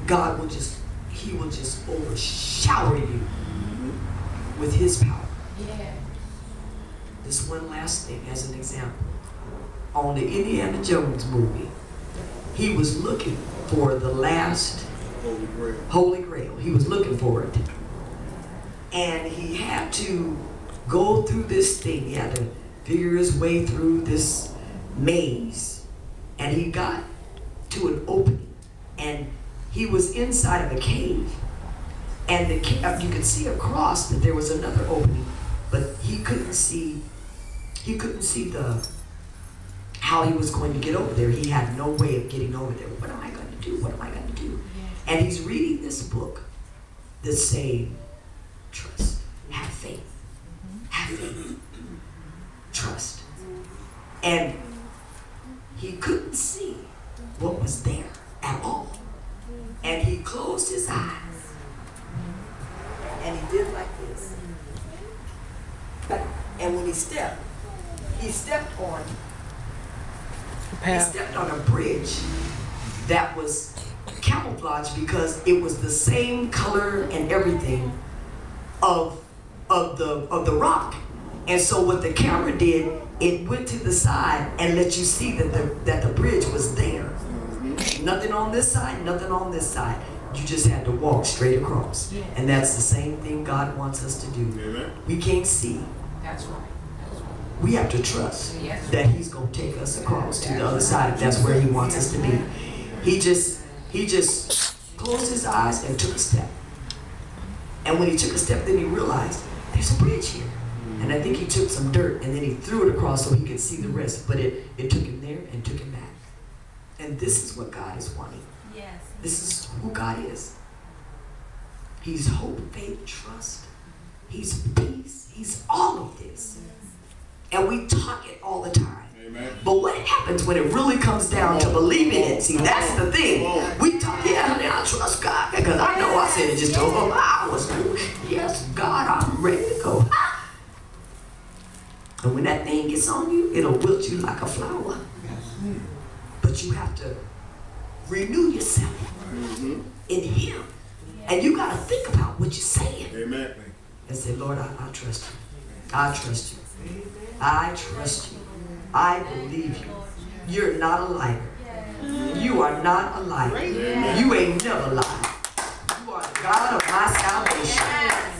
God will just, he will just overshower you with his power. Yeah. This one last thing as an example. On the Indiana Jones movie, he was looking for the last Holy Grail. He was looking for it. And he had to go through this thing. He had to figure his way through this maze. And he got to an opening. And he was inside of a cave. And the cave, you could see across that there was another opening, but he couldn't see the how he was going to get over there. He had no way of getting over there. What am I going to do? What am I going to do? And he's reading this book that's saying, trust, have faith, have faith, trust. And he couldn't see what was there at all. And he closed his eyes and he did like this. And when he stepped on a bridge that was camouflaged because it was the same color and everything of the rock. And so what the camera did, it went to the side and let you see that the bridge was there. Nothing on this side, nothing on this side. You just had to walk straight across. Yeah. And that's the same thing God wants us to do. Amen. We can't see. That's right. We have to trust that he's going to take us across to the other side if that's where he wants us to be. He just closed his eyes and took a step. And when he took a step, then he realized there's a bridge here. And I think he took some dirt and then he threw it across so he could see the rest. But it took him there and took him back. And this is what God is wanting. Yes. This is who God is. He's hope, faith, trust. He's peace. He's all of this. And we talk it all the time. Amen. But what happens when it really comes down to believing it? See, that's the thing. We talk, yeah, honey, I trust God. Because I know I said it just over hours. Yes, God, I'm ready to go. And when that thing gets on you, it'll wilt you like a flower. But you have to renew yourself in him. And you got to think about what you're saying. Amen. And say, Lord, I trust you. I trust you. I trust you. I believe you. You're not a liar. You are not a liar. You ain't never lied. You are the God of my salvation.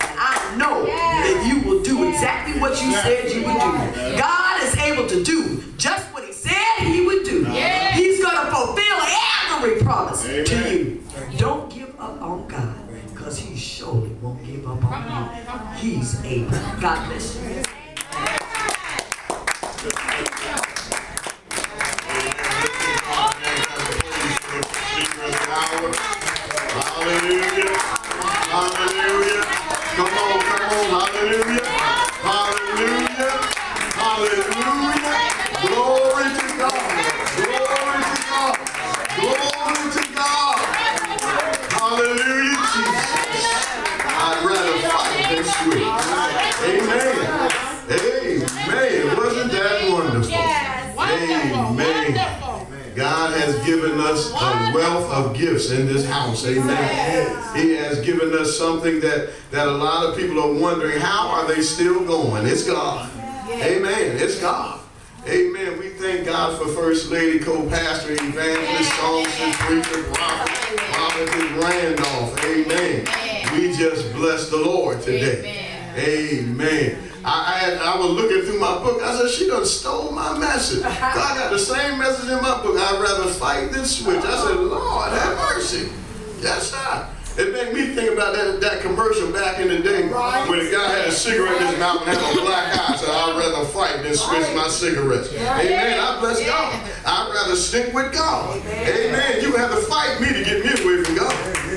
And I know that you will do exactly what you said you would do. God is able to do just what he said he would do. He's going to fulfill every promise to you. Don't give up on God, because he surely won't give up on you. He's able. God bless you. Hallelujah. Hallelujah. Come on, hallelujah. Hallelujah. Hallelujah. Glory to God. Glory to God. Glory to God. Hallelujah, Jesus. I'd rather fight than swim. Amen. Amen. Wasn't that wonderful? Amen. God has given us a wealth of gifts in this house. Amen. He has given us something that a lot of people are wondering, how are they still going? It's God. Amen. It's God. Amen. We thank God for First Lady, co-pastor, evangelist, songstress, preacher, prophet Randolph. Amen. We just bless the Lord today. Amen. I was looking through my book. I said, she done stole my message. God got the same message in my book. I'd rather fight than switch. I said, Lord, have mercy. Yes, sir. It made me think about that commercial back in the day where the guy had a cigarette in his mouth and had a black eye. So I'd rather fight than switch my cigarettes. Amen. I bless God. I'd rather stick with God. Amen. You have to fight me to get me away from God.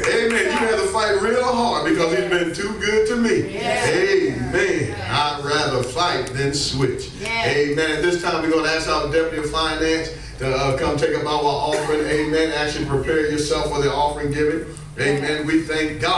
Amen. You have to fight real hard because he's been too good to me. Amen. I'd rather fight than switch. Amen. At this time, we're going to ask our Deputy of Finance to come take up our offering. Amen. Actually prepare yourself for the offering giving. Amen. We thank God.